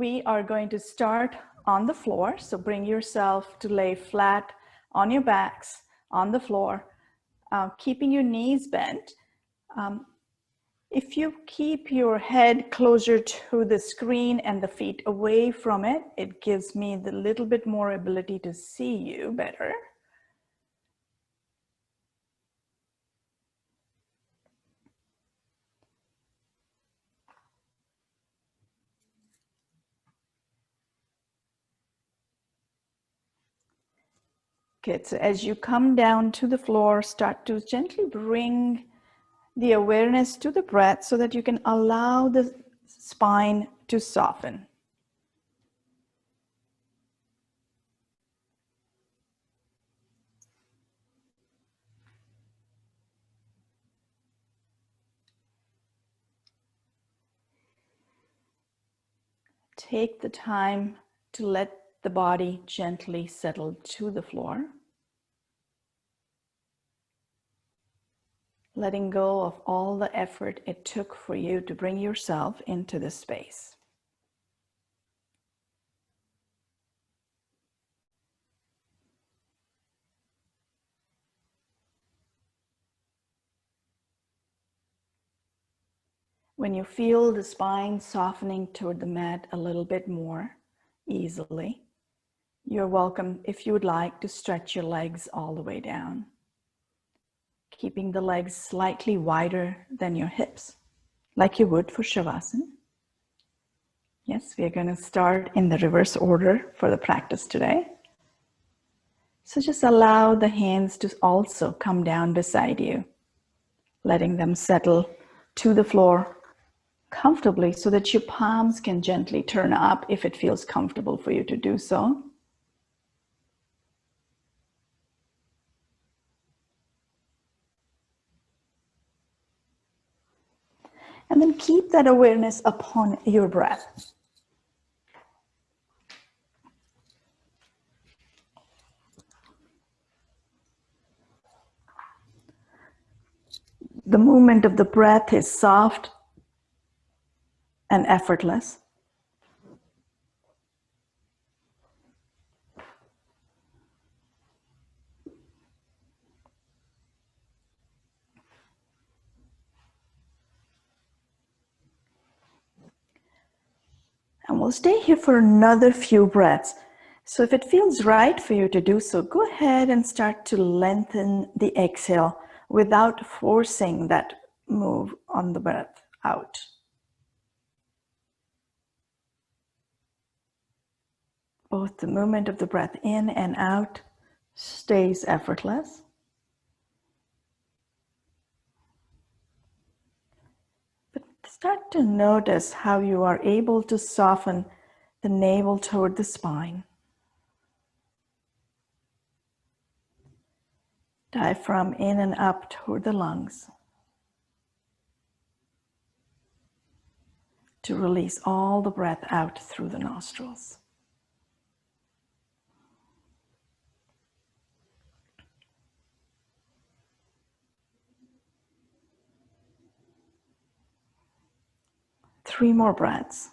we are going to start on the floor. So bring yourself to lay flat on your backs on the floor, keeping your knees bent. If you keep your head closer to the screen and the feet away from it, it gives me the little bit more ability to see you better. Good, so as you come down to the floor, start to gently bring the awareness to the breath so that you can allow the spine to soften. Take the time to let the body gently settle to the floor. Letting go of all the effort it took for you to bring yourself into this space. When you feel the spine softening toward the mat a little bit more easily, you're welcome, if you would like, to stretch your legs all the way down, keeping the legs slightly wider than your hips, like you would for Shavasana. Yes, we are going to start in the reverse order for the practice today. So just allow the hands to also come down beside you, letting them settle to the floor comfortably so that your palms can gently turn up if it feels comfortable for you to do so. And then keep that awareness upon your breath. The movement of the breath is soft and effortless. And we'll stay here for another few breaths. So if it feels right for you to do so, go ahead and start to lengthen the exhale without forcing that move on the breath out. Both the movement of the breath in and out stays effortless. But start to notice how you are able to soften the navel toward the spine. Diaphragm in and up toward the lungs. To release all the breath out through the nostrils. Three more breaths.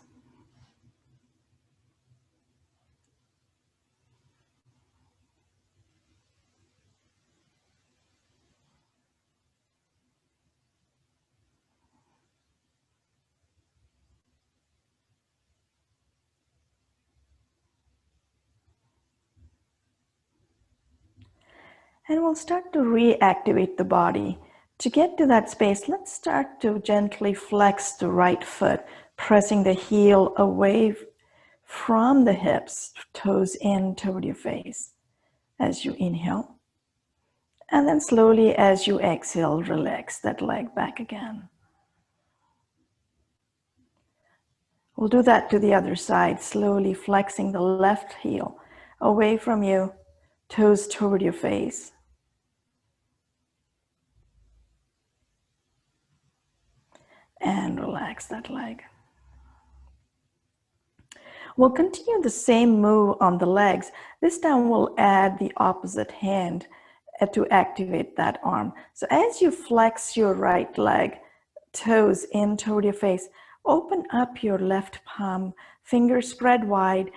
And we'll start to reactivate the body. To get to that space, let's start to gently flex the right foot, pressing the heel away from the hips, toes in toward your face as you inhale. And then slowly as you exhale, relax that leg back again. We'll do that to the other side, slowly flexing the left heel away from you, toes toward your face. And relax that leg. We'll continue the same move on the legs. This time we'll add the opposite hand to activate that arm. So as you flex your right leg, toes in toward your face, Open up your left palm, fingers spread wide,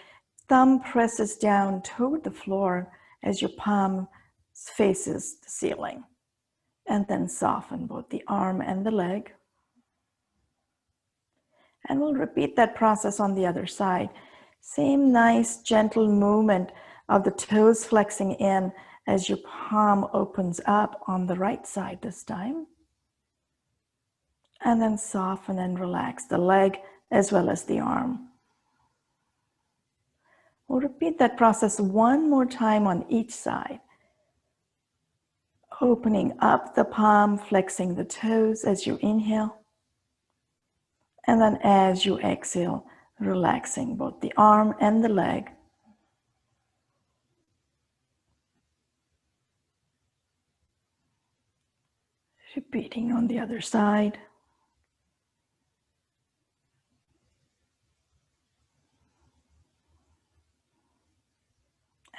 thumb presses down toward the floor as your palm faces the ceiling. And then soften both the arm and the leg. And we'll repeat that process on the other side. Same nice gentle movement of the toes flexing in as your palm opens up on the right side this time. And then soften and relax the leg as well as the arm. We'll repeat that process one more time on each side. Opening up the palm, flexing the toes as you inhale. And then as you exhale, relaxing both the arm and the leg. Repeating on the other side.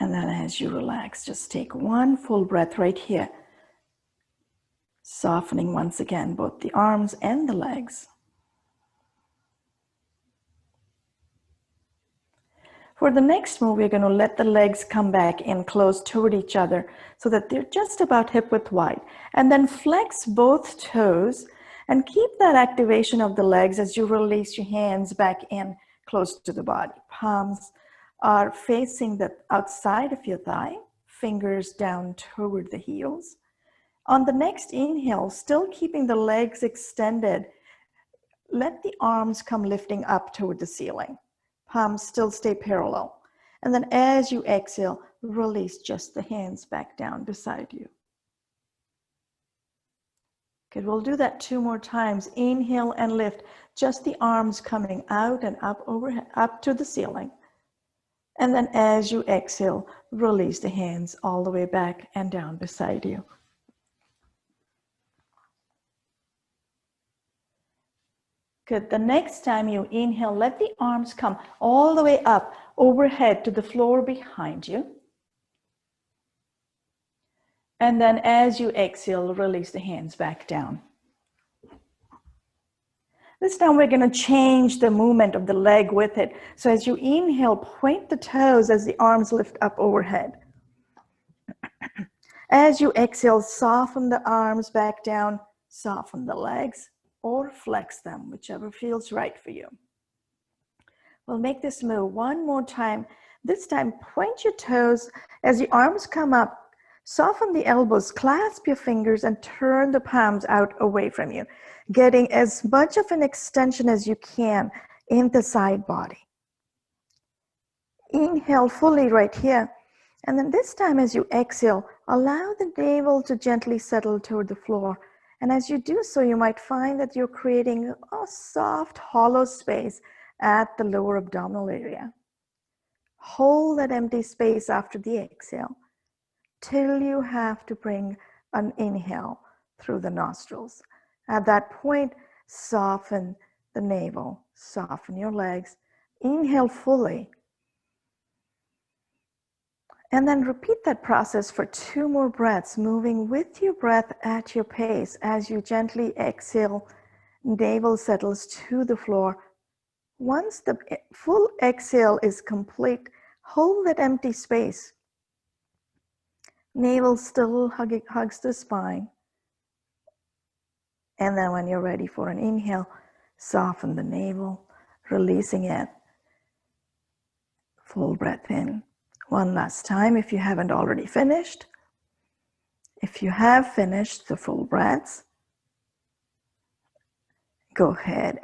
And then as you relax, just take one full breath right here. Softening once again both the arms and the legs. For the next move, we're going to let the legs come back in close toward each other so that they're just about hip width wide. And then flex both toes and keep that activation of the legs as you release your hands back in close to the body. Palms are facing the outside of your thigh, fingers down toward the heels. On the next inhale, still keeping the legs extended, let the arms come lifting up toward the ceiling. Palms still stay parallel. And then as you exhale, release just the hands back down beside you. Good, we'll do that 2 more times. Inhale and lift, just the arms coming out and up overhead, up to the ceiling. And then as you exhale, release the hands all the way back and down beside you. Good. The next time you inhale, let the arms come all the way up overhead to the floor behind you. And then as you exhale, release the hands back down. This time we're going to change the movement of the leg with it. So as you inhale, point the toes as the arms lift up overhead. As you exhale, soften the arms back down, soften the legs, or flex them, whichever feels right for you. We'll make this move one more time. This time, point your toes as the arms come up. Soften the elbows, clasp your fingers, and turn the palms out away from you, getting as much of an extension as you can in the side body. Inhale fully right here. And then this time as you exhale, allow the navel to gently settle toward the floor. And as you do so, you might find that you're creating a soft, hollow space at the lower abdominal area. Hold that empty space after the exhale till you have to bring an inhale through the nostrils. At that point, soften the navel, soften your legs, inhale fully. And then repeat that process for 2 more breaths, moving with your breath at your pace. As you gently exhale, navel settles to the floor. Once the full exhale is complete, hold that empty space. Navel still hugs the spine. And then when you're ready for an inhale, soften the navel, releasing it. Full breath in. One last time if you haven't already finished. If you have finished the full breaths, go ahead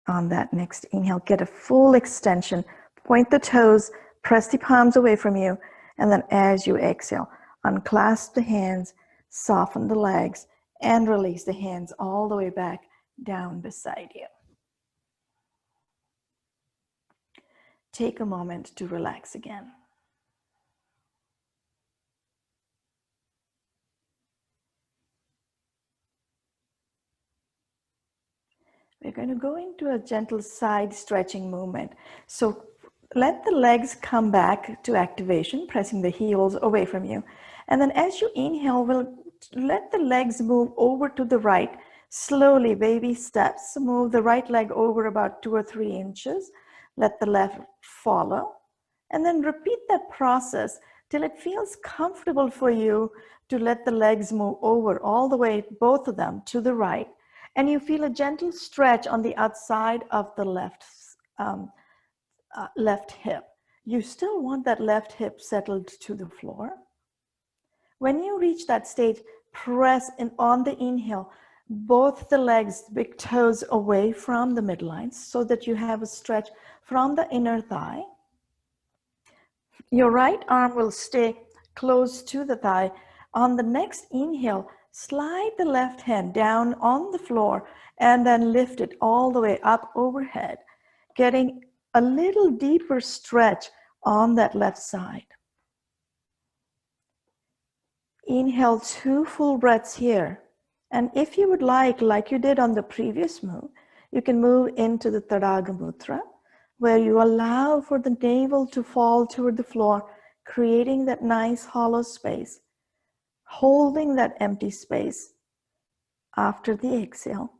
on that next inhale. Get a full extension. Point the toes, press the palms away from you. And then as you exhale, unclasp the hands, soften the legs, and release the hands all the way back down beside you. Take a moment to relax again. We're going to go into a gentle side stretching movement. So let the legs come back to activation, pressing the heels away from you. And then as you inhale, we'll let the legs move over to the right, Slowly, baby steps, move the right leg over about 2 or 3 inches. Let the left follow. And then repeat that process till it feels comfortable for you to let the legs move over all the way, both of them, to the right. And you feel a gentle stretch on the outside of the left hip. You still want that left hip settled to the floor. When you reach that stage, press in on the inhale, both the legs, big toes away from the midline so that you have a stretch from the inner thigh. Your right arm will stay close to the thigh. On the next inhale, slide the left hand down on the floor and then lift it all the way up overhead, getting a little deeper stretch on that left side. Inhale 2 full breaths here. And if you would like you did on the previous move, you can move into the Tadanga Mudra, where you allow for the navel to fall toward the floor, creating that nice hollow space, holding that empty space after the exhale.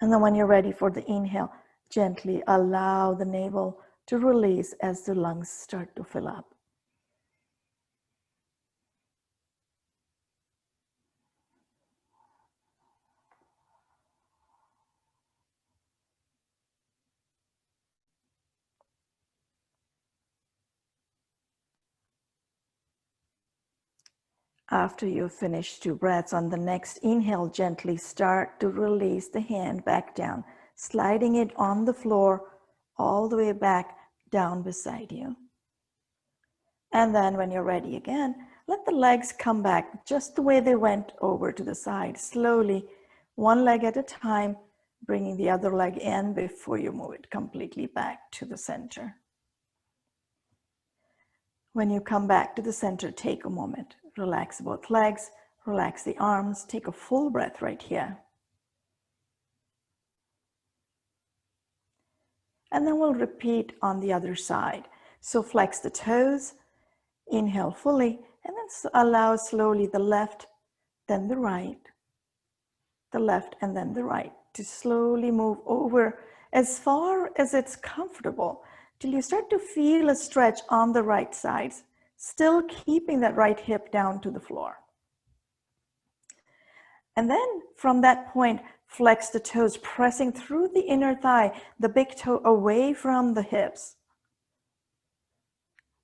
And then when you're ready for the inhale, gently allow the navel to release as the lungs start to fill up. After you finish 2 breaths, on the next inhale, gently start to release the hand back down, sliding it on the floor all the way back down beside you. And then when you're ready again, let the legs come back just the way they went over to the side, slowly, one leg at a time, bringing the other leg in before you move it completely back to the center. When you come back to the center, take a moment. Relax both legs, relax the arms, take a full breath right here. And then we'll repeat on the other side. So flex the toes, inhale fully, and then allow slowly the left, then the right, the left, and then the right to slowly move over as far as it's comfortable till you start to feel a stretch on the right side, still keeping that right hip down to the floor. And then from that point, flex the toes, pressing through the inner thigh, the big toe away from the hips.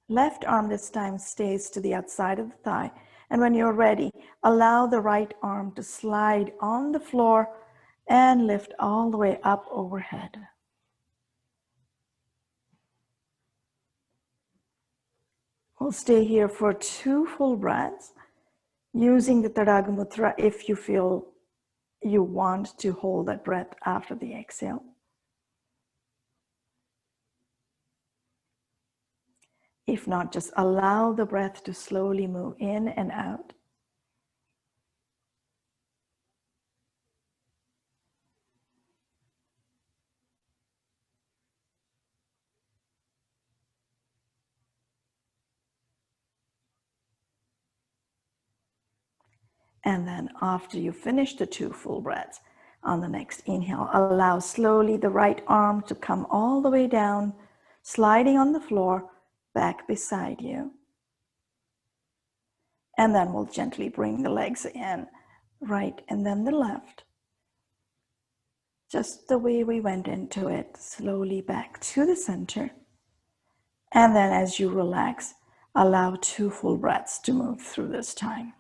Left arm this time stays to the outside of the thigh. And when you're ready, allow the right arm to slide on the floor and lift all the way up overhead. We'll stay here for 2 full breaths, using the Tadanga Mudra if you feel you want to hold that breath after the exhale. If not, just allow the breath to slowly move in and out. And then after you finish the 2 full breaths, on the next inhale, allow slowly the right arm to come all the way down, sliding on the floor, back beside you. And then we'll gently bring the legs in, right and then the left. Just the way we went into it, slowly back to the center. And then as you relax, allow 2 full breaths to move through this time.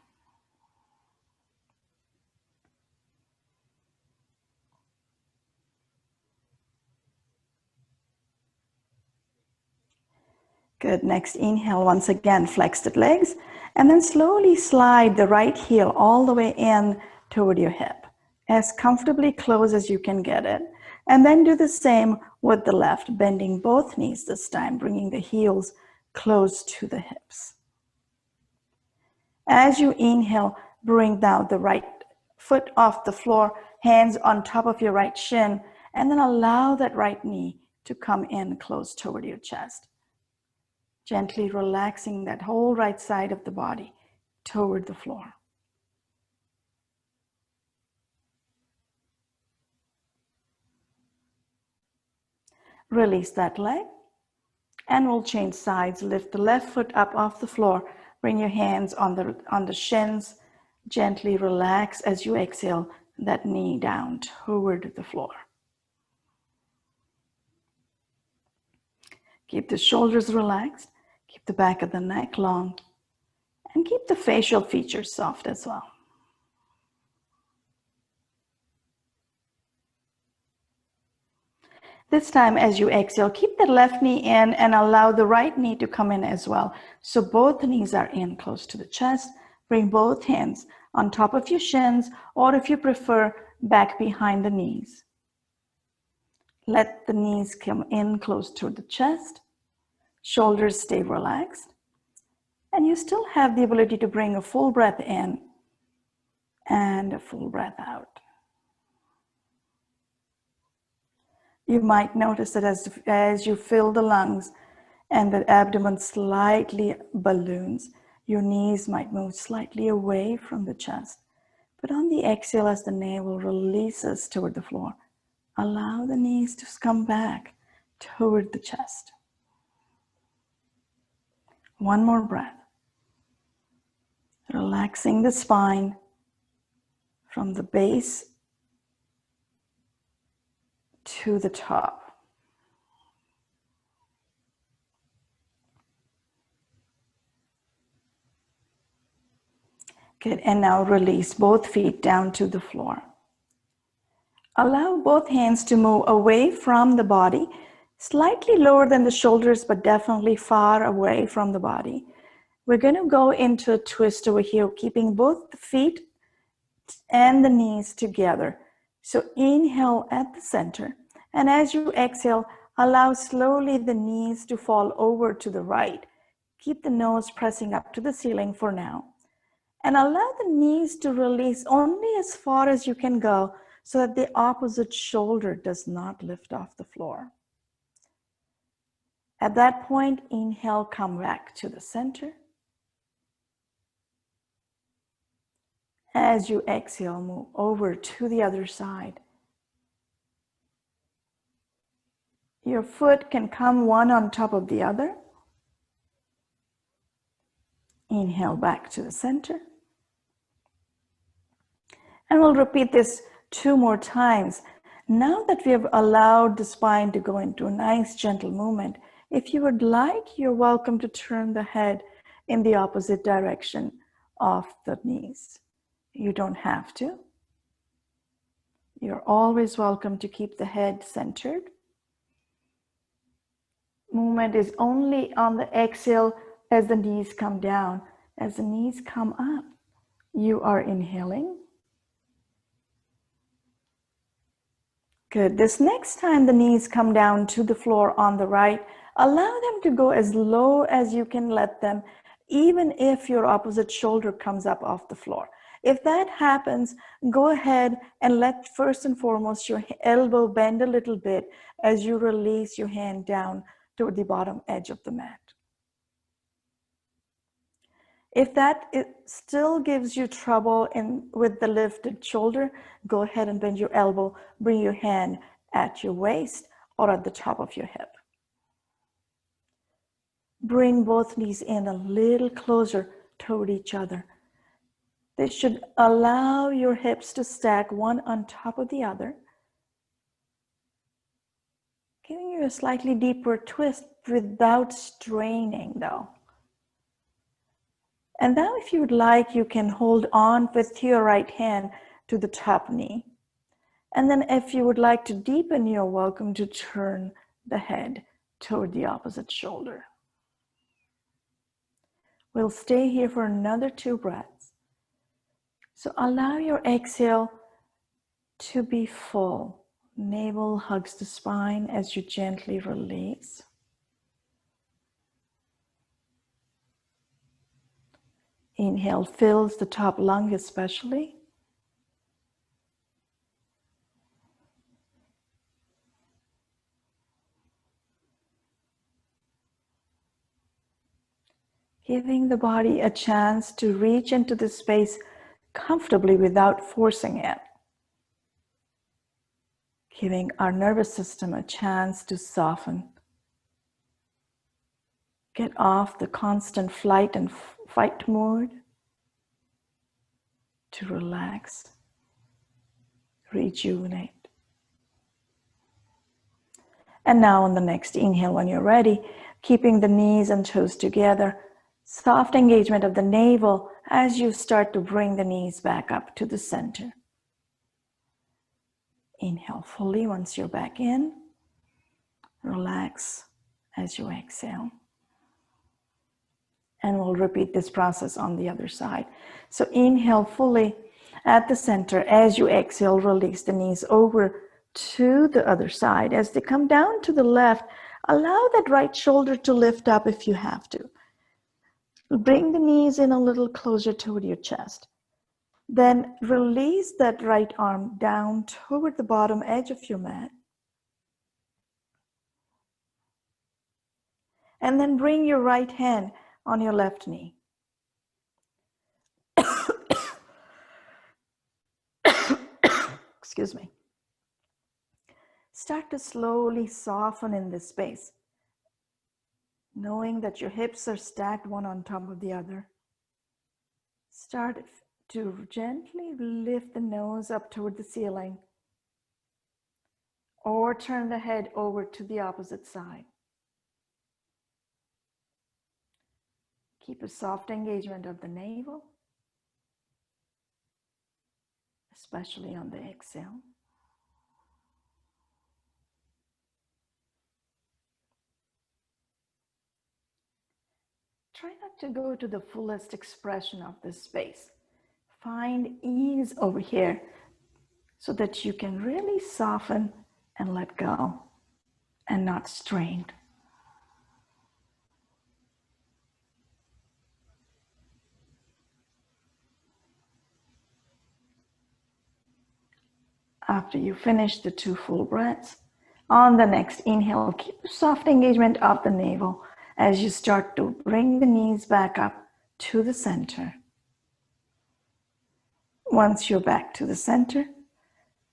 Good. Next inhale, once again, flex the legs, and then slowly slide the right heel all the way in toward your hip, as comfortably close as you can get it. And then do the same with the left, bending both knees this time, bringing the heels close to the hips. As you inhale, bring down the right foot off the floor, hands on top of your right shin, and then allow that right knee to come in close toward your chest. Gently relaxing that whole right side of the body toward the floor. Release that leg. And we'll change sides. Lift the left foot up off the floor. Bring your hands on the shins. Gently relax as you exhale that knee down toward the floor. Keep the shoulders relaxed. Keep the back of the neck long. And keep the facial features soft as well. This time, as you exhale, keep the left knee in and allow the right knee to come in as well. So both knees are in close to the chest. Bring both hands on top of your shins, or if you prefer, back behind the knees. Let the knees come in close to the chest. Shoulders stay relaxed. And you still have the ability to bring a full breath in and a full breath out. You might notice that as you fill the lungs and the abdomen slightly balloons, your knees might move slightly away from the chest. But on the exhale, as the navel releases toward the floor, allow the knees to come back toward the chest. One more breath. Relaxing the spine from the base to the top. Good, and now release both feet down to the floor. Allow both hands to move away from the body, slightly lower than the shoulders, but definitely far away from the body. We're going to go into a twist over here, keeping both the feet and the knees together. So inhale at the center, and as you exhale, allow slowly the knees to fall over to the right. Keep the nose pressing up to the ceiling for now. And allow the knees to release only as far as you can go so that the opposite shoulder does not lift off the floor. At that point, inhale, come back to the center. As you exhale, move over to the other side. Your foot can come one on top of the other. Inhale back to the center. And we'll repeat this 2 more times. Now that we have allowed the spine to go into a nice gentle movement, if you would like, you're welcome to turn the head in the opposite direction of the knees. You don't have to. You're always welcome to keep the head centered. Movement is only on the exhale as the knees come down. As the knees come up, you are inhaling. Good. This next time the knees come down to the floor on the right, allow them to go as low as you can let them, even if your opposite shoulder comes up off the floor. If that happens, go ahead and let first and foremost your elbow bend a little bit as you release your hand down toward the bottom edge of the mat. If that still gives you trouble with the lifted shoulder, go ahead and bend your elbow, bring your hand at your waist or at the top of your hip. Bring both knees in a little closer toward each other. This should allow your hips to stack one on top of the other, giving you a slightly deeper twist without straining though. And now if you would like, you can hold on with your right hand to the top knee. And then if you would like to deepen, you're welcome to turn the head toward the opposite shoulder. We'll stay here for another 2 breaths. So allow your exhale to be full. Navel hugs the spine as you gently release. Inhale fills the top lung especially. Giving the body a chance to reach into the space comfortably without forcing it. giving our nervous system a chance to soften, get off the constant flight and fight mode, to relax, rejuvenate. And now on the next inhale, when you're ready, keeping the knees and toes together, soft engagement of the navel as you start to bring the knees back up to the center. Inhale fully once you're back in. Relax as you exhale. And we'll repeat this process on the other side. So inhale fully at the center. As you exhale, release the knees over to the other side. As they come down to the left, allow that right shoulder to lift up if you have to. Bring the knees in a little closer toward your chest. Then release that right arm down toward the bottom edge of your mat. And then bring your right hand on your left knee. Excuse me. Start to slowly soften in this space, knowing that your hips are stacked one on top of the other. Start to gently lift the nose up toward the ceiling, or turn the head over to the opposite side. Keep a soft engagement of the navel, especially on the exhale. Try not to go to the fullest expression of this space. Find ease over here so that you can really soften and let go and not strain. After you finish the 2 full breaths, on the next inhale, keep a soft engagement of the navel as you start to bring the knees back up to the center. Once you're back to the center,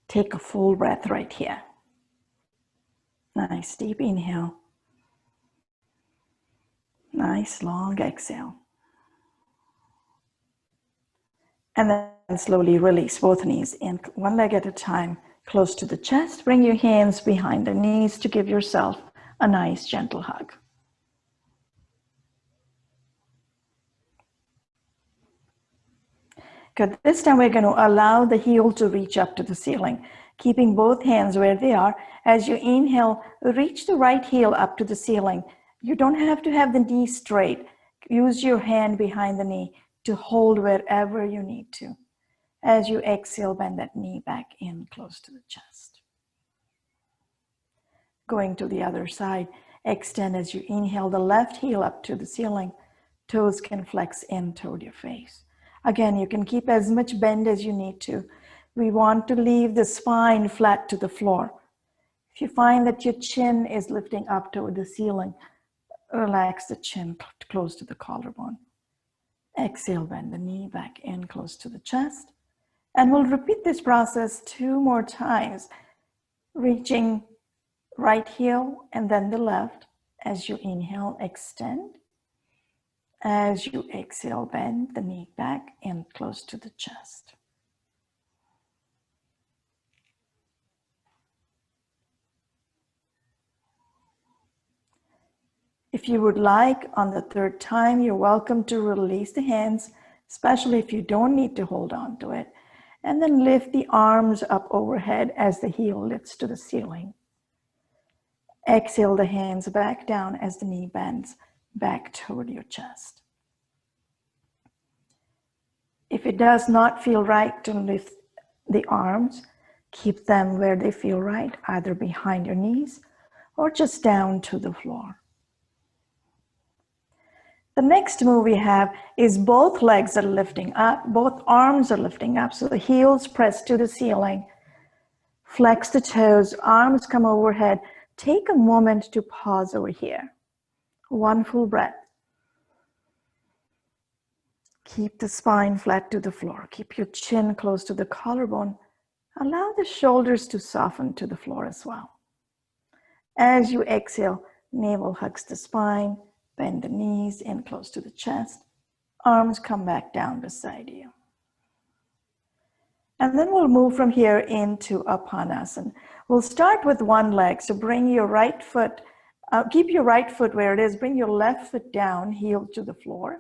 take a full breath right here. Nice deep inhale. Nice long exhale. And then slowly release both knees in, one leg at a time, close to the chest. Bring your hands behind the knees to give yourself a nice gentle hug. Good. This time we're going to allow the heel to reach up to the ceiling, keeping both hands where they are. As you inhale, reach the right heel up to the ceiling. You don't have to have the knee straight. Use your hand behind the knee to hold wherever you need to. As you exhale, bend that knee back in close to the chest. Going to the other side, extend as you inhale the left heel up to the ceiling. Toes can flex in toward your face. Again, you can keep as much bend as you need to. We want to leave the spine flat to the floor. If you find that your chin is lifting up toward the ceiling, relax the chin close to the collarbone. Exhale, bend the knee back in close to the chest. And we'll repeat this process 2 more times, reaching right heel and then the left. As you inhale, extend. As you exhale, bend the knee back in close to the chest. If you would like, on the 3rd time, you're welcome to release the hands, especially if you don't need to hold on to it. And then lift the arms up overhead as the heel lifts to the ceiling. Exhale the hands back down as the knee bends back toward your chest. If it does not feel right to lift the arms, keep them where they feel right, either behind your knees or just down to the floor. The next move we have is both legs are lifting up, both arms are lifting up, so the heels press to the ceiling. Flex the toes, arms come overhead. Take a moment to pause over here. 1 full breath. Keep the spine flat to the floor. Keep your chin close to the collarbone. Allow the shoulders to soften to the floor as well. As you exhale, navel hugs the spine, bend the knees in close to the chest, arms come back down beside you. And then we'll move from here into Apanasana. We'll start with one leg. So bring your right foot, keep your right foot where it is. Bring your left foot down, heel to the floor.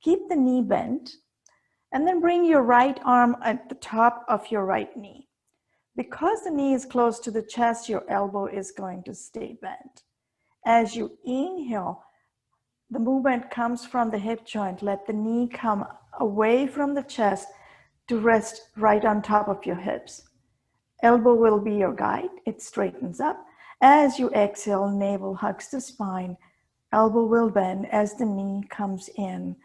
Keep the knee bent. And then bring your right arm at the top of your right knee. Because the knee is close to the chest, your elbow is going to stay bent. As you inhale, the movement comes from the hip joint. Let the knee come away from the chest to rest right on top of your hips. Elbow will be your guide. It straightens up. As you exhale, navel hugs the spine. Elbow will bend as the knee comes in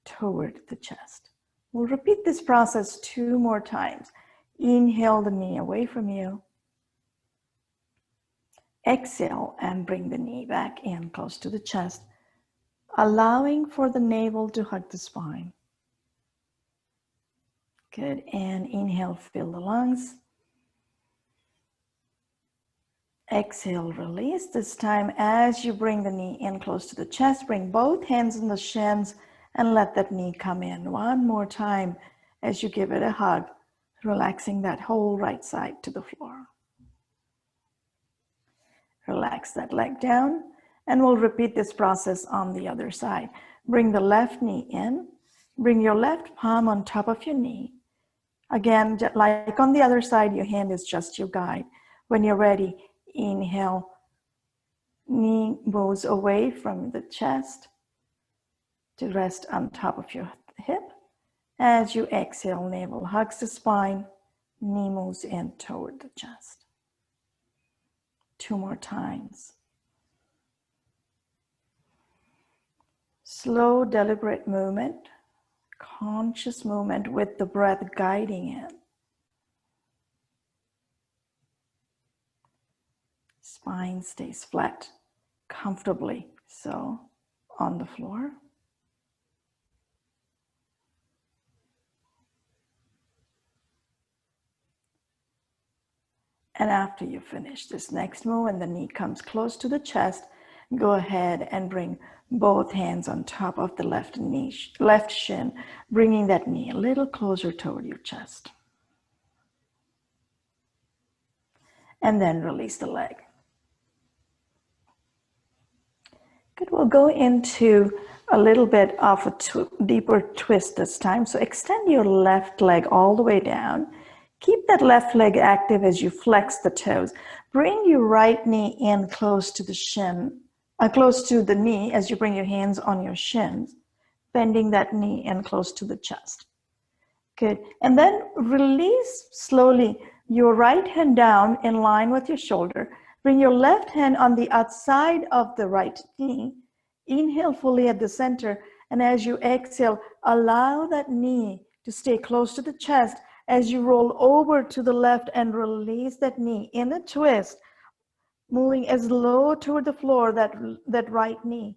toward the chest. We'll repeat this process 2 more times. Inhale the knee away from you. Exhale and bring the knee back in close to the chest, allowing for the navel to hug the spine. Good, and inhale, fill the lungs. Exhale, release. This time, as you bring the knee in close to the chest, bring both hands on the shins and let that knee come in. 1 more time as you give it a hug, relaxing that whole right side to the floor. Relax that leg down, and we'll repeat this process on the other side. Bring the left knee in, bring your left palm on top of your knee. Again, like on the other side, your hand is just your guide. When you're ready, inhale, knee moves away from the chest to rest on top of your hip. As you exhale, navel hugs the spine, knee moves in toward the chest. 2 more times. Slow, deliberate movement, conscious movement with the breath guiding it. Spine stays flat, comfortably so, on the floor. And after you finish this next move and the knee comes close to the chest, go ahead and bring both hands on top of the left knee, left shin, bringing that knee a little closer toward your chest. And then release the leg. Good, we'll go into a little bit of a deeper twist this time. So extend your left leg all the way down. Keep that left leg active as you flex the toes. Bring your right knee in close to the shin, close to the knee as you bring your hands on your shins, bending that knee in close to the chest. Good, and then release slowly your right hand down in line with your shoulder. Bring your left hand on the outside of the right knee. Inhale fully at the center, and as you exhale, allow that knee to stay close to the chest as you roll over to the left and release that knee in a twist, moving as low toward the floor, that right knee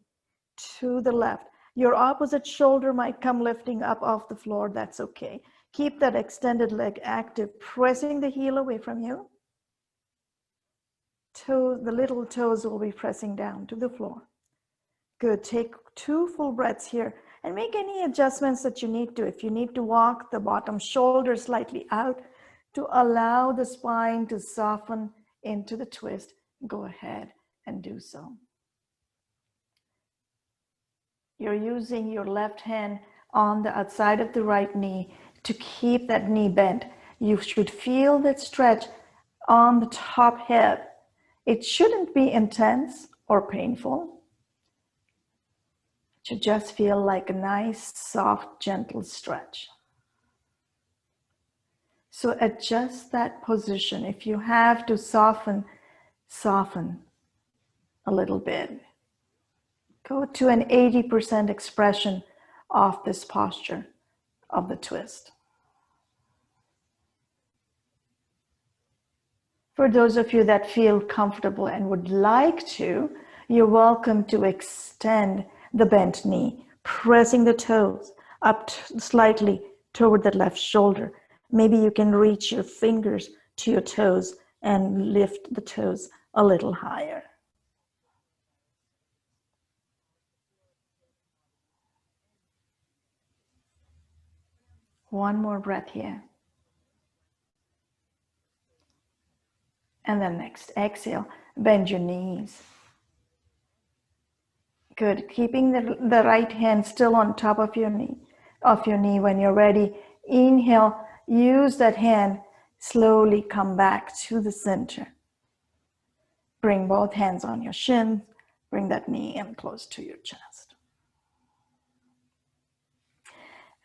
to the left. Your opposite shoulder might come lifting up off the floor. That's okay. Keep that extended leg active, pressing the heel away from you. The little toes will be pressing down to the floor. Good, take 2 full breaths here and make any adjustments that you need to. If you need to walk the bottom shoulder slightly out to allow the spine to soften into the twist, go ahead and do so. You're using your left hand on the outside of the right knee to keep that knee bent. You should feel that stretch on the top hip. It shouldn't be intense or painful. It should just feel like a nice, soft, gentle stretch. So adjust that position. If you have to soften a little bit. Go to an 80% expression of this posture of the twist. For those of you that feel comfortable and would like to, you're welcome to extend the bent knee, pressing the toes up slightly toward the left shoulder. Maybe you can reach your fingers to your toes and lift the toes a little higher. One more breath here. And then next, exhale, bend your knees. Good. Keeping the right hand still on top of your knee. When you're ready, inhale, use that hand, slowly come back to the center. Bring both hands on your shins, bring that knee in close to your chest.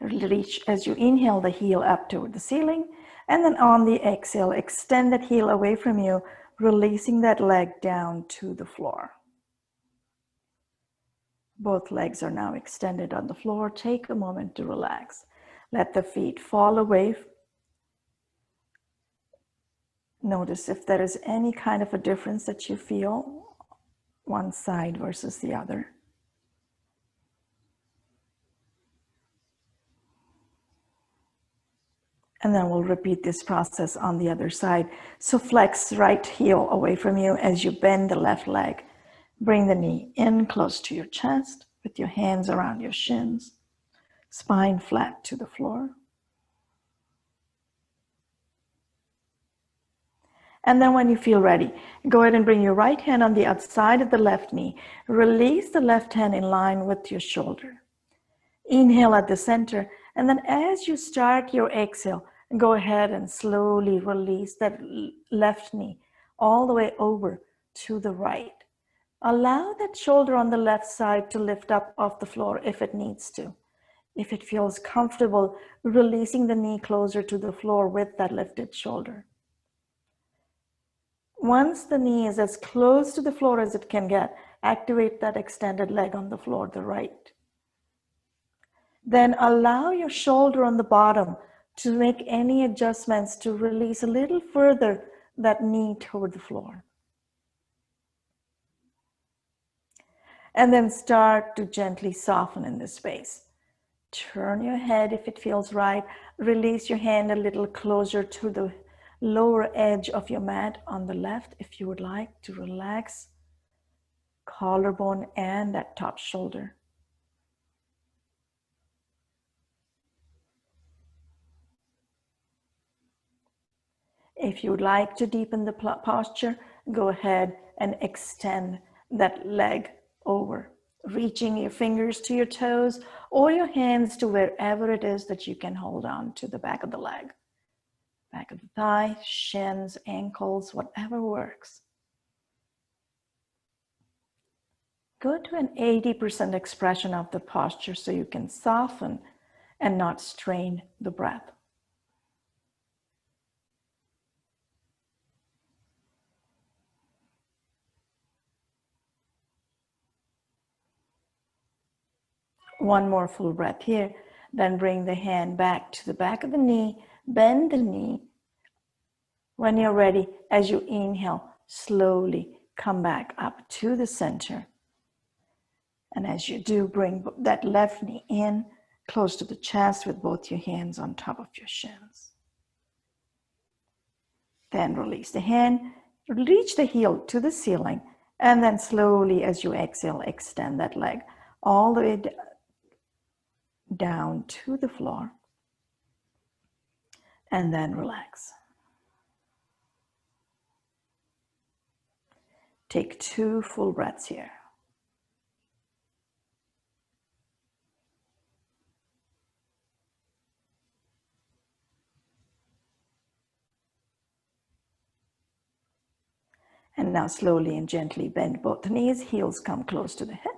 Reach as you inhale the heel up toward the ceiling, and then on the exhale, extend that heel away from you, releasing that leg down to the floor. Both legs are now extended on the floor. Take a moment to relax. Let the feet fall away. Notice if there is any kind of a difference that you feel, one side versus the other. And then we'll repeat this process on the other side. So flex right heel away from you as you bend the left leg. Bring the knee in close to your chest with your hands around your shins, spine flat to the floor. And then when you feel ready, go ahead and bring your right hand on the outside of the left knee. Release the left hand in line with your shoulder. Inhale at the center, and then as you start your exhale, go ahead and slowly release that left knee all the way over to the right. Allow that shoulder on the left side to lift up off the floor if it needs to. If it feels comfortable, releasing the knee closer to the floor with that lifted shoulder. Once the knee is as close to the floor as it can get, activate that extended leg on the floor, the right. Then allow your shoulder on the bottom to make any adjustments to release a little further that knee toward the floor. And then start to gently soften in this space. Turn your head if it feels right. Release your hand a little closer to the lower edge of your mat on the left if you would like to relax collarbone and that top shoulder. If you would like to deepen the posture, go ahead and extend that leg over, reaching your fingers to your toes or your hands to wherever it is that you can hold on to the back of the leg. Back of the thigh, shins, ankles, whatever works. Go to an 80% expression of the posture so you can soften and not strain the breath. One more full breath here. Then bring the hand back to the back of the knee. Bend the knee. When you're ready, as you inhale, slowly come back up to the center. And as you do, bring that left knee in, close to the chest with both your hands on top of your shins. Then release the hand, reach the heel to the ceiling, and then slowly, as you exhale, extend that leg all the way down to the floor. And then relax. Take 2 full breaths here. And now slowly and gently bend both knees, heels come close to the hips.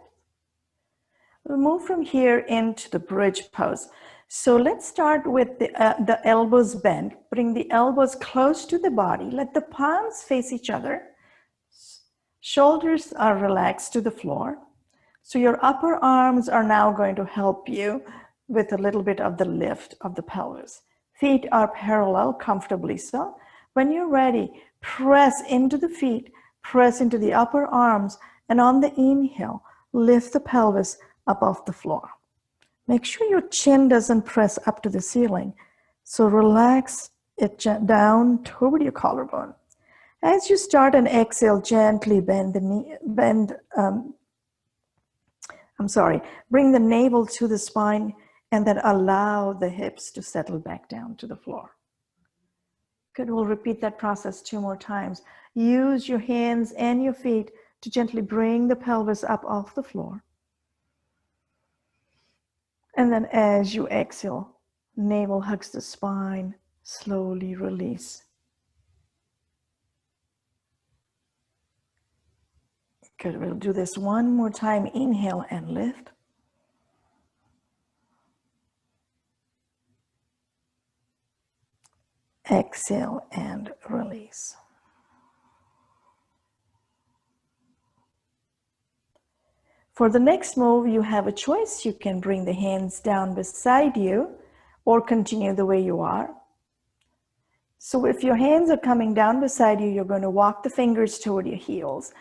We'll move from here into the bridge pose. So let's start with the elbows bent. Bring the elbows close to the body. Let the palms face each other. Shoulders are relaxed to the floor. So your upper arms are now going to help you with a little bit of the lift of the pelvis. Feet are parallel, comfortably so. When you're ready, press into the feet, press into the upper arms, and on the inhale, lift the pelvis above the floor. Make sure your chin doesn't press up to the ceiling. So relax it down toward your collarbone. As you start and exhale, gently bend the knee, bring the navel to the spine, and then allow the hips to settle back down to the floor. Good, we'll repeat that process 2 more times. Use your hands and your feet to gently bring the pelvis up off the floor. And then as you exhale, navel hugs the spine, slowly release. Good, we'll do this 1 more time. Inhale and lift. Exhale and release. For the next move, you have a choice. You can bring the hands down beside you or continue the way you are. So if your hands are coming down beside you, you're going to walk the fingers toward your heels.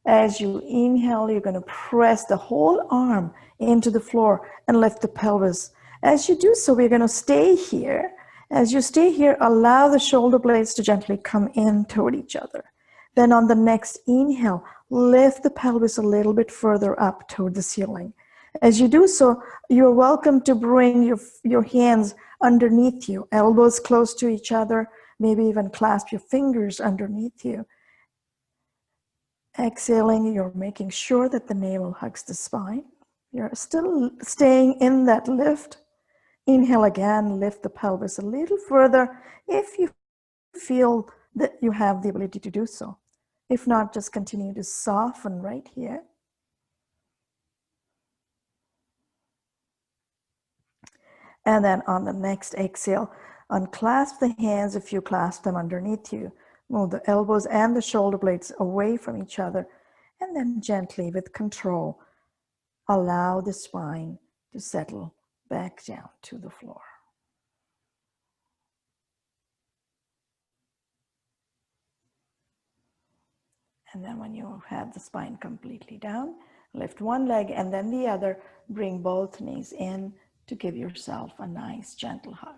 As you inhale, you're going to press the whole arm into the floor and lift the pelvis. As you do so, we're going to stay here. As you stay here, allow the shoulder blades to gently come in toward each other. Then on the next inhale, lift the pelvis a little bit further up toward the ceiling. As you do so, you're welcome to bring your hands underneath you, elbows close to each other, maybe even clasp your fingers underneath you. Exhaling, you're making sure that the navel hugs the spine. You're still staying in that lift. Inhale again, lift the pelvis a little further if you feel that you have the ability to do so. If not, just continue to soften right here. And then on the next exhale, unclasp the hands if you clasp them underneath you. Move the elbows and the shoulder blades away from each other. And then gently, with control, allow the spine to settle back down to the floor. And then when you have the spine completely down, lift one leg and then the other. Bring both knees in to give yourself a nice, gentle hug.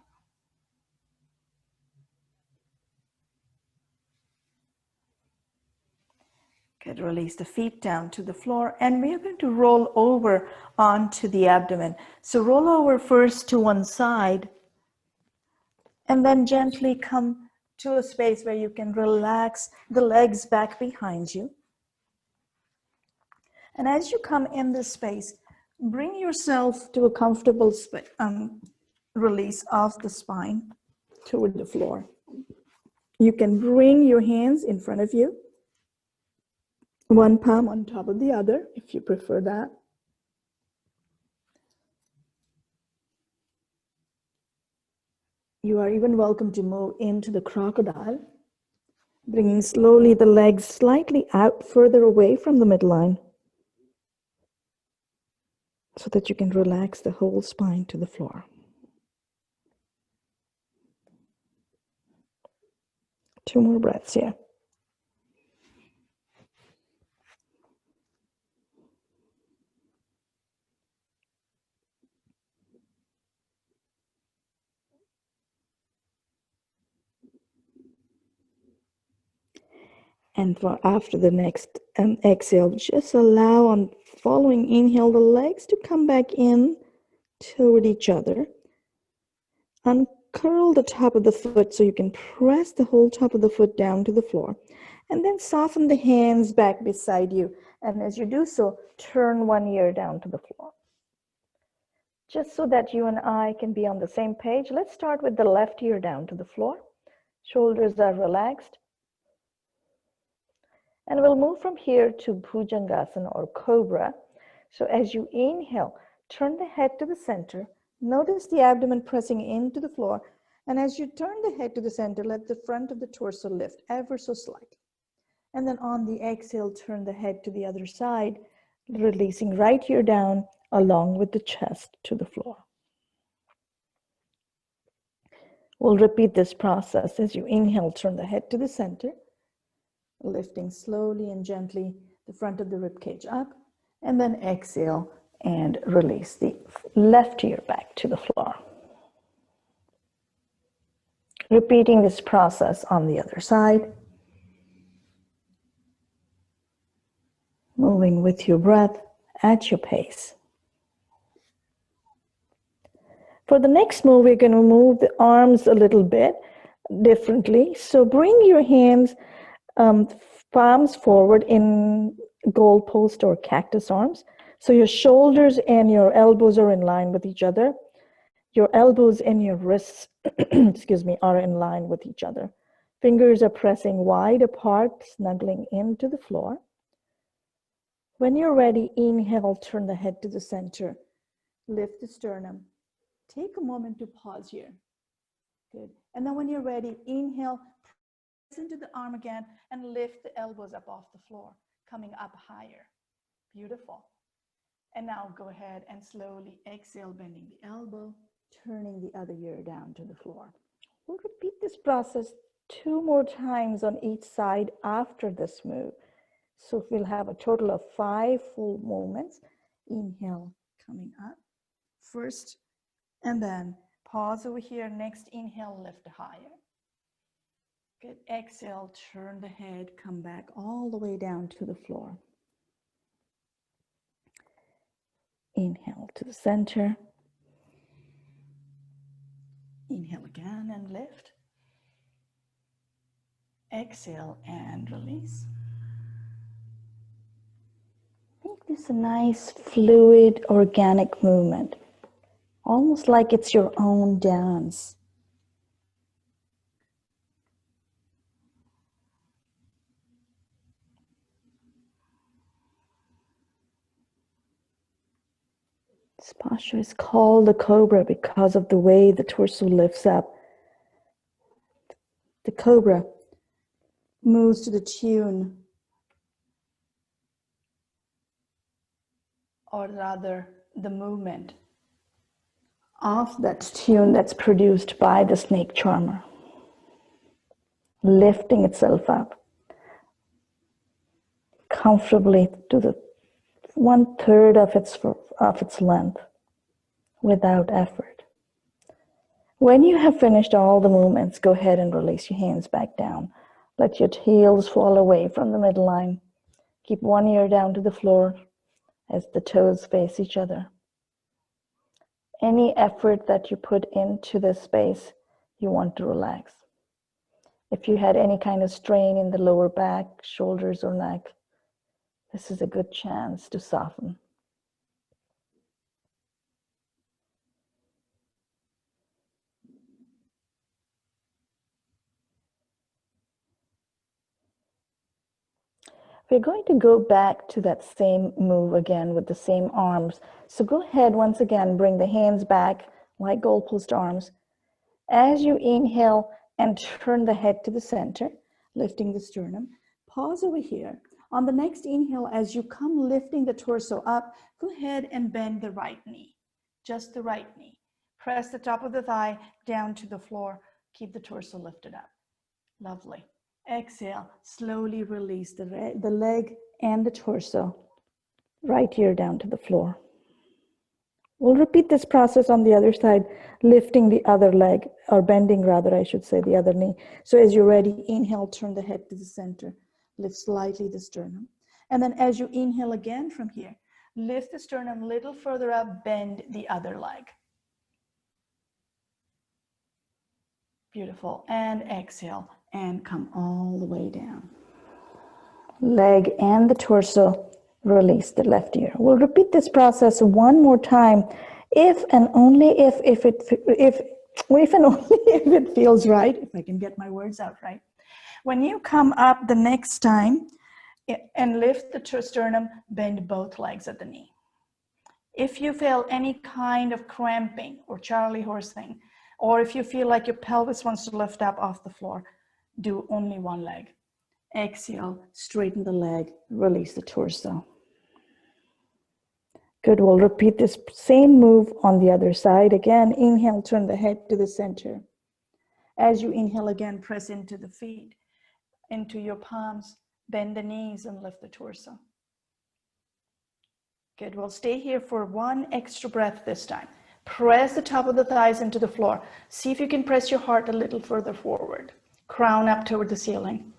Good, release the feet down to the floor, and we are going to roll over onto the abdomen. So roll over first to one side, and then gently come to a space where you can relax the legs back behind you. And as you come in this space, bring yourself to a comfortable release of the spine toward the floor. You can bring your hands in front of you, one palm on top of the other, if you prefer that. You are even welcome to move into the crocodile, bringing slowly the legs slightly out further away from the midline so that you can relax the whole spine to the floor. Two more breaths here. And for after the next exhale, just allow on following inhale the legs to come back in toward each other. Uncurl the top of the foot so you can press the whole top of the foot down to the floor. And then soften the hands back beside you. And as you do so, turn one ear down to the floor. Just so that you and I can be on the same page, let's start with the left ear down to the floor. Shoulders are relaxed. And we'll move from here to Bhujangasana or Cobra. So as you inhale, turn the head to the center. Notice the abdomen pressing into the floor. And as you turn the head to the center, let the front of the torso lift ever so slightly. And then on the exhale, turn the head to the other side, releasing right ear down along with the chest to the floor. We'll repeat this process. As you inhale, turn the head to the center, lifting slowly and gently the front of the rib cage up, and then exhale and release the left ear back to the floor. Repeating this process on the other side. Moving with your breath at your pace. For the next move, we're going to move the arms a little bit differently. So bring your hands, palms forward in goalpost or cactus arms. So your shoulders and your elbows are in line with each other. Your elbows and your wrists, excuse me, are in line with each other. Fingers are pressing wide apart, snuggling into the floor. When you're ready, inhale, turn the head to the center. Lift the sternum. Take a moment to pause here. Good. And then when you're ready, inhale, press into the arm again and lift the elbows up off the floor, coming up higher. Beautiful. And now go ahead and slowly exhale, bending the elbow, turning the other ear down to the floor. We'll repeat this process 2 more times on each side after this move. So we'll have a total of 5 full movements. Inhale, coming up first, and then pause over here. Next inhale, lift higher. Good. Exhale, turn the head, come back all the way down to the floor. Inhale to the center. Inhale again and lift. Exhale and release. Make this a nice, fluid, organic movement. Almost like it's your own dance. This posture is called the cobra because of the way the torso lifts up. The cobra moves to the tune, or rather the movement of that tune that's produced by the snake charmer, lifting itself up comfortably to the 1/3 of its length without effort. When you have finished all the movements, go ahead and release your hands back down. Let your heels fall away from the midline. Keep one ear down to the floor as the toes face each other. Any effort that you put into this space, you want to relax. If you had any kind of strain in the lower back, shoulders, or neck, this is a good chance to soften. We're going to go back to that same move again with the same arms. So go ahead, once again, bring the hands back like goalpost arms. As you inhale and turn the head to the center, lifting the sternum, pause over here. On the next inhale, as you come lifting the torso up, go ahead and bend the right knee, just the right knee. Press the top of the thigh down to the floor. Keep the torso lifted up. Lovely. Exhale, slowly release the leg and the torso, right ear down to the floor. We'll repeat this process on the other side, lifting the other leg, or bending rather, I should say, the other knee. So as you're ready, inhale, turn the head to the center, lift slightly the sternum. And then as you inhale again from here, lift the sternum a little further up, bend the other leg. Beautiful. And exhale. And come all the way down. Leg and the torso, release the left ear. We'll repeat this process 1 more time, if and only if it feels right, if I can get my words out right. When you come up the next time and lift the sternum, bend both legs at the knee. If you feel any kind of cramping or Charlie horsing, or if you feel like your pelvis wants to lift up off the floor, do only one leg. Exhale, straighten the leg, release the torso. Good, we'll repeat this same move on the other side. Again, inhale, turn the head to the center. As you inhale again, press into the feet, into your palms, bend the knees and lift the torso. Good, we'll stay here for 1 extra breath this time. Press the top of the thighs into the floor. See if you can press your heart a little further forward. Crown up toward the ceiling.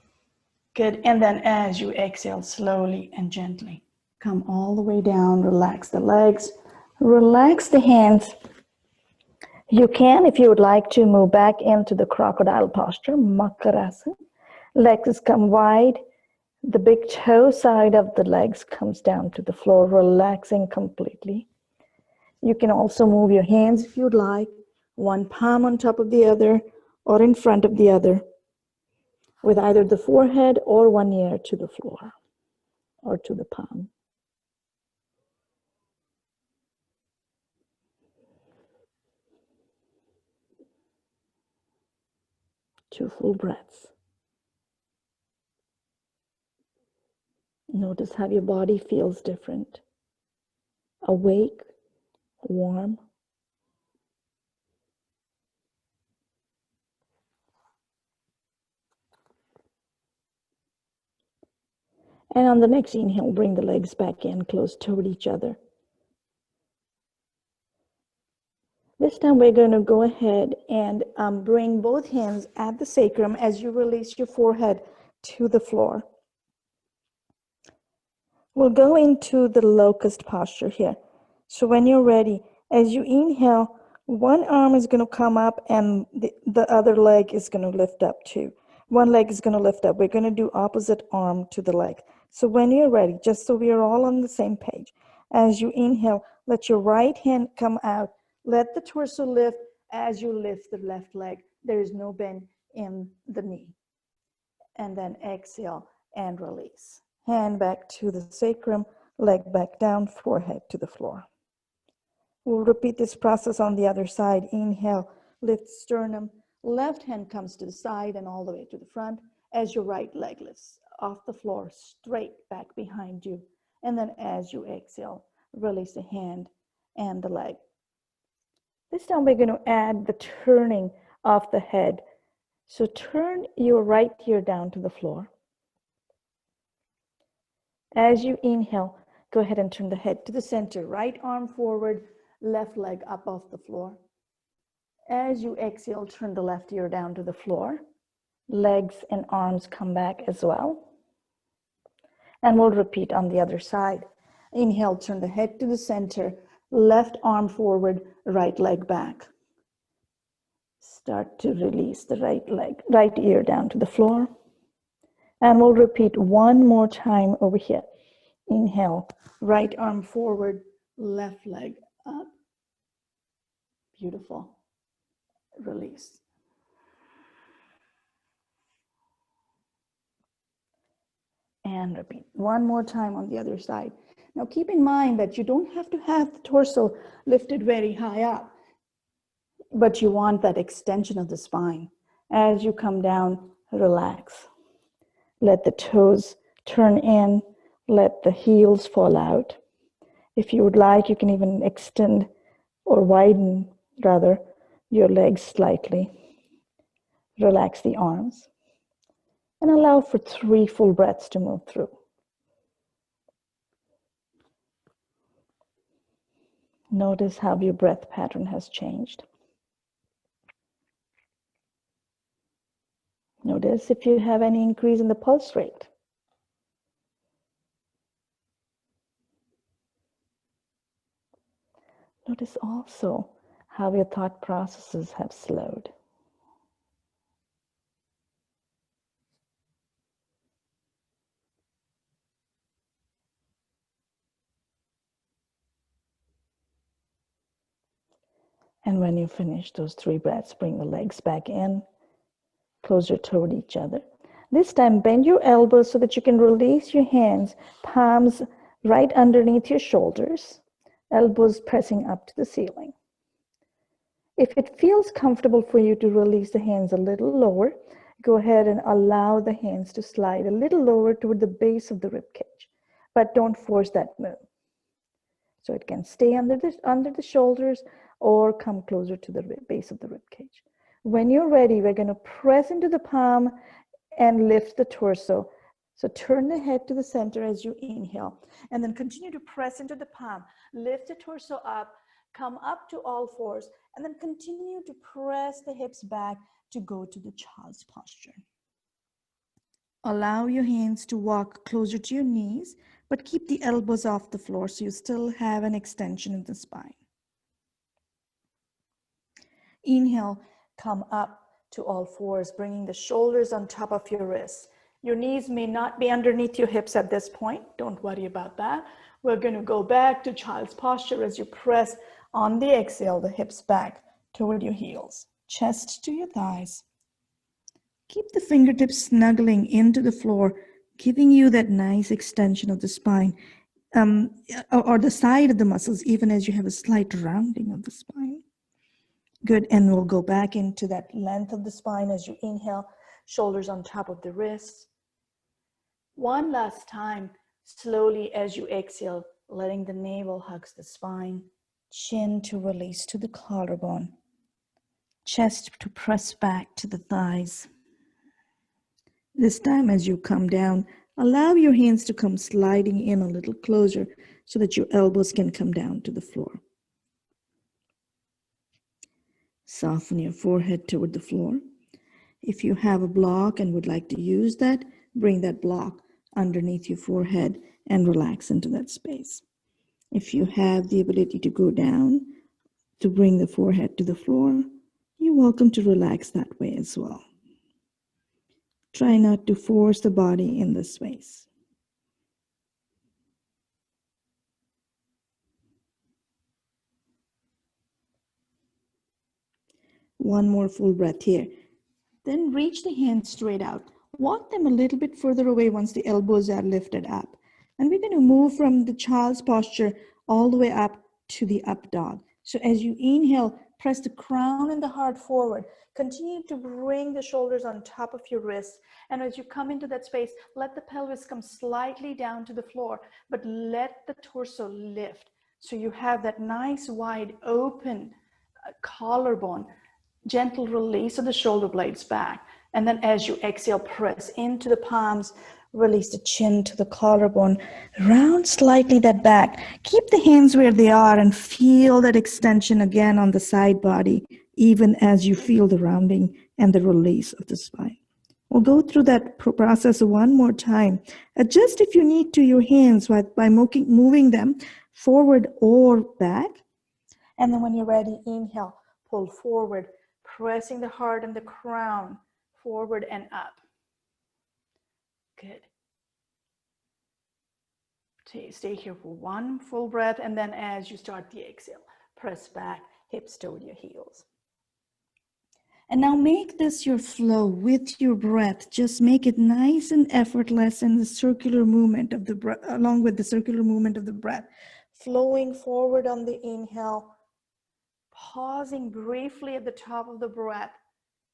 Good. And then as you exhale, slowly and gently, come all the way down. Relax the legs. Relax the hands. You can, if you would like to, move back into the crocodile posture, Makarasana. Legs come wide. The big toe side of the legs comes down to the floor, relaxing completely. You can also move your hands if you'd like, one palm on top of the other or in front of the other, with either the forehead or one ear to the floor or to the palm. 2 full breaths. Notice how your body feels different. Awake, warm. And on the next inhale, bring the legs back in, close toward each other. This time we're going to go ahead and bring both hands at the sacrum as you release your forehead to the floor. We'll go into the locust posture here. So when you're ready, as you inhale, one arm is going to come up and the other leg is going to lift up too. One leg is going to lift up. We're going to do opposite arm to the leg. So when you're ready, just so we are all on the same page, as you inhale, let your right hand come out. Let the torso lift as you lift the left leg. There is no bend in the knee. And then exhale and release. Hand back to the sacrum, leg back down, forehead to the floor. We'll repeat this process on the other side. Inhale, lift sternum. Left hand comes to the side and all the way to the front as your right leg lifts off the floor, straight back behind you. And then as you exhale, release the hand and the leg. This time we're going to add the turning of the head. So turn your right ear down to the floor. As you inhale, go ahead and turn the head to the center. Right arm forward, left leg up off the floor. As you exhale, turn the left ear down to the floor. Legs and arms come back as well. And we'll repeat on the other side. Inhale, turn the head to the center. Left arm forward, right leg back. Start to release the right ear down to the floor. And we'll repeat one more time over here. Inhale, right arm forward, left leg up. Beautiful. Release. And repeat one more time on the other side. Now keep in mind that you don't have to have the torso lifted very high up, but you want that extension of the spine. As you come down, relax. Let the toes turn in, let the heels fall out. If you would like, you can even extend or widen, rather, your legs slightly. Relax the arms and allow for 3 full breaths to move through. Notice how your breath pattern has changed. Notice if you have any increase in the pulse rate. Notice also how your thought processes have slowed. And when you finish those 3 breaths, bring the legs back in, closer toward each other. This time, bend your elbows so that you can release your hands, palms right underneath your shoulders, elbows pressing up to the ceiling. If it feels comfortable for you to release the hands a little lower, go ahead and allow the hands to slide a little lower toward the base of the rib cage, but don't force that move. So it can stay under the shoulders or come closer to the base of the rib cage. When you're ready, we're going to press into the palm and lift the torso. So turn the head to the center as you inhale, and then continue to press into the palm. Lift the torso up, Come up to all fours and then continue to press the hips back to go to the child's posture. Allow your hands to walk closer to your knees, but keep the elbows off the floor so you still have an extension of the spine. Inhale, come up to all fours, bringing the shoulders on top of your wrists. Your knees may not be underneath your hips at this point. Don't worry about that. We're going to go back to child's posture as you press on the exhale, the hips back toward your heels, chest to your thighs. Keep the fingertips snuggling into the floor, giving you that nice extension of the spine, or the side of the muscles, even as you have a slight rounding of the spine. Good, and we'll go back into that length of the spine as you inhale, shoulders on top of the wrists. One last time, slowly as you exhale, letting the navel hug the spine, chin to release to the collarbone, chest to press back to the thighs. This time as you come down, allow your hands to come sliding in a little closer so that your elbows can come down to the floor. Soften your forehead toward the floor. If you have a block and would like to use that, bring that block underneath your forehead and relax into that space. If you have the ability to go down to bring the forehead to the floor, you're welcome to relax that way as well. Try not to force the body in this space. One more full breath here. Then reach the hands straight out. Walk them a little bit further away once the elbows are lifted up. And we're going to move from the child's posture all the way up to the up dog. So as you inhale, press the crown and the heart forward. Continue to bring the shoulders on top of your wrists. And as you come into that space, let the pelvis come slightly down to the floor, but let the torso lift. So you have that nice wide open collarbone, gentle release of the shoulder blades back. And then as you exhale, press into the palms, release the chin to the collarbone, round slightly that back. Keep the hands where they are and feel that extension again on the side body, even as you feel the rounding and the release of the spine. We'll go through that process one more time. Adjust if you need to your hands by moving them forward or back. And then when you're ready, inhale, pull forward, pressing the heart and the crown forward and up. Good. Stay here for one full breath, and then as you start the exhale, press back, hips toward your heels. And now make this your flow with your breath. Just make it nice and effortless in the circular movement of the breath, along with the circular movement of the breath. Flowing forward on the inhale, pausing briefly at the top of the breath,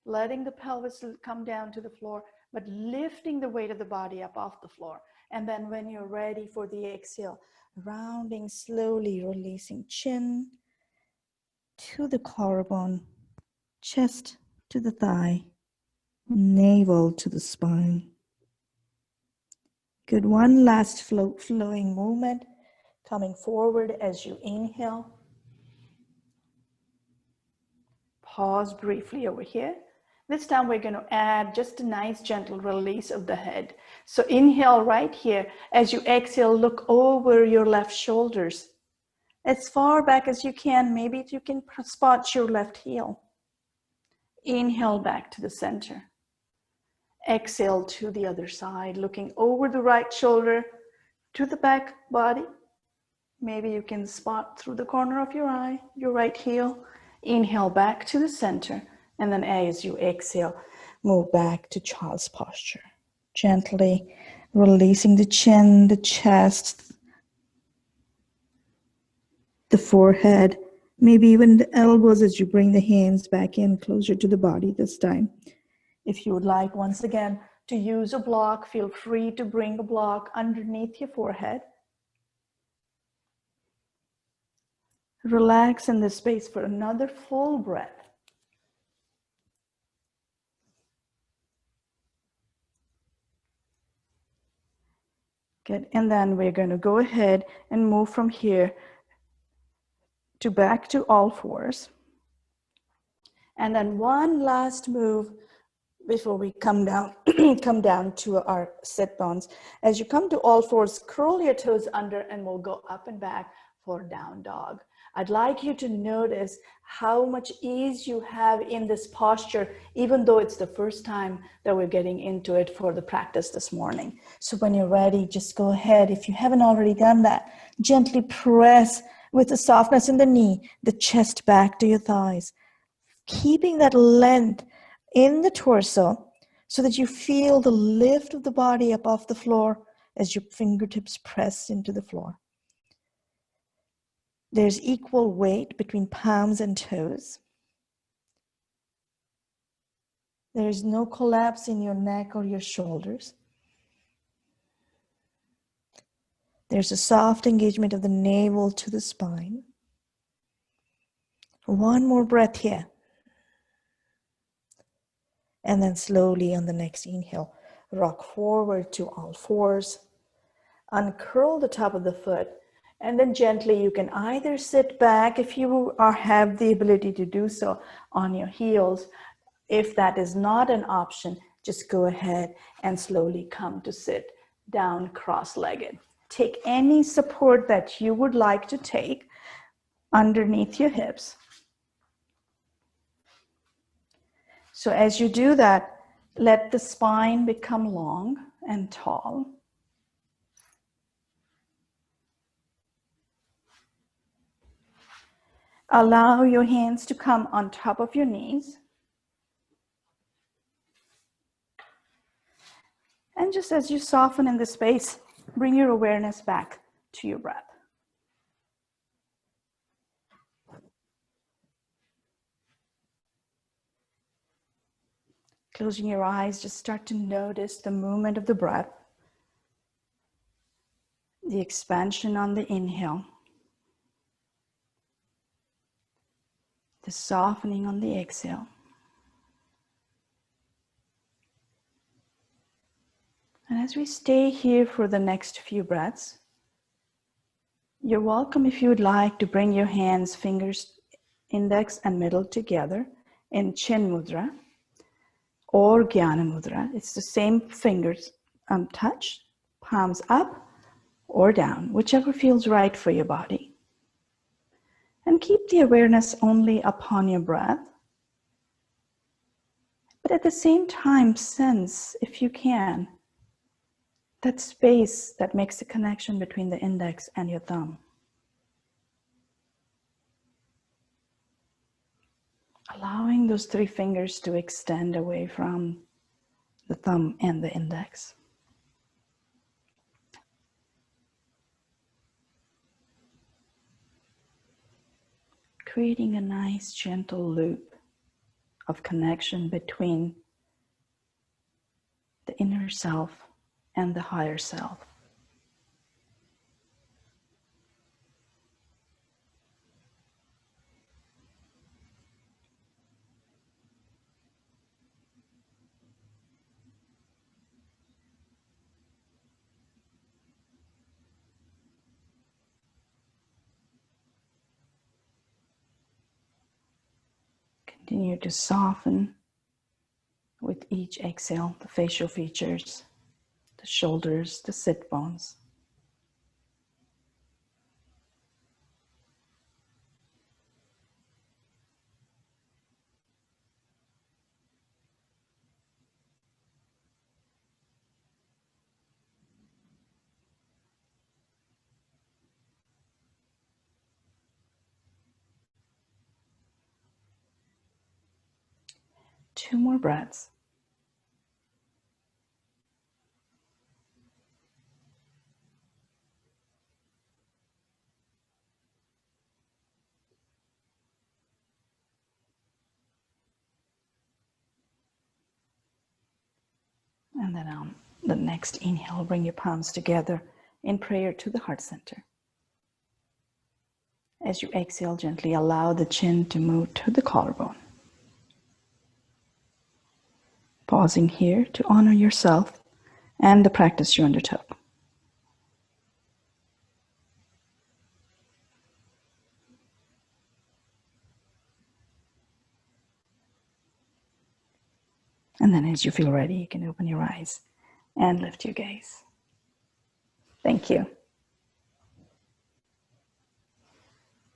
letting the pelvis come down to the floor, but lifting the weight of the body up off the floor. And then when you're ready for the exhale, rounding slowly, releasing chin to the collarbone, chest to the thigh, navel to the spine. Good. One last flowing movement, coming forward as you inhale. Pause briefly over here. This time we're going to add just a nice gentle release of the head. So inhale right here. As you exhale, look over your left shoulders as far back as you can. Maybe you can spot your left heel. Inhale back to the center. Exhale to the other side, looking over the right shoulder to the back body. Maybe you can spot through the corner of your eye, your right heel. Inhale back to the center. And then as you exhale, move back to child's posture. Gently releasing the chin, the chest, the forehead, maybe even the elbows as you bring the hands back in closer to the body this time. If you would like, once again, to use a block, feel free to bring a block underneath your forehead. Relax in this space for another full breath. Good. And then we're going to go ahead and move from here to back to all fours. And then one last move before we come down, come down to our sit bones. As you come to all fours, curl your toes under and we'll go up and back for down dog. I'd like you to notice how much ease you have in this posture, even though it's the first time that we're getting into it for the practice this morning. So when you're ready, just go ahead. If you haven't already done that, gently press with the softness in the knee, the chest back to your thighs, keeping that length in the torso so that you feel the lift of the body up off the floor as your fingertips press into the floor. There's equal weight between palms and toes. There's no collapse in your neck or your shoulders. There's a soft engagement of the navel to the spine. One more breath here. And then slowly on the next inhale, rock forward to all fours. Uncurl the top of the foot. And then gently you can either sit back if you have the ability to do so on your heels. If that is not an option, just go ahead and slowly come to sit down cross-legged. Take any support that you would like to take underneath your hips. So as you do that, let the spine become long and tall. Allow your hands to come on top of your knees. And just as you soften in the space, bring your awareness back to your breath. Closing your eyes, just start to notice the movement of the breath, the expansion on the inhale, the softening on the exhale. And as we stay here for the next few breaths, you're welcome if you would like to bring your hands, fingers, index and middle together in Chin Mudra or Jnana Mudra. It's the same fingers touch, palms up or down, whichever feels right for your body. And keep the awareness only upon your breath. But at the same time, sense, if you can, that space that makes the connection between the index and your thumb. Allowing those three fingers to extend away from the thumb and the index. Creating a nice gentle loop of connection between the inner self and the higher self. Continue to soften with each exhale, the facial features, the shoulders, the sit bones. Two more breaths. And then on the next inhale, bring your palms together in prayer to the heart center. As you exhale, gently allow the chin to move to the collarbone. Pausing here to honor yourself and the practice you undertook. And then as you feel ready, you can open your eyes and lift your gaze. Thank you.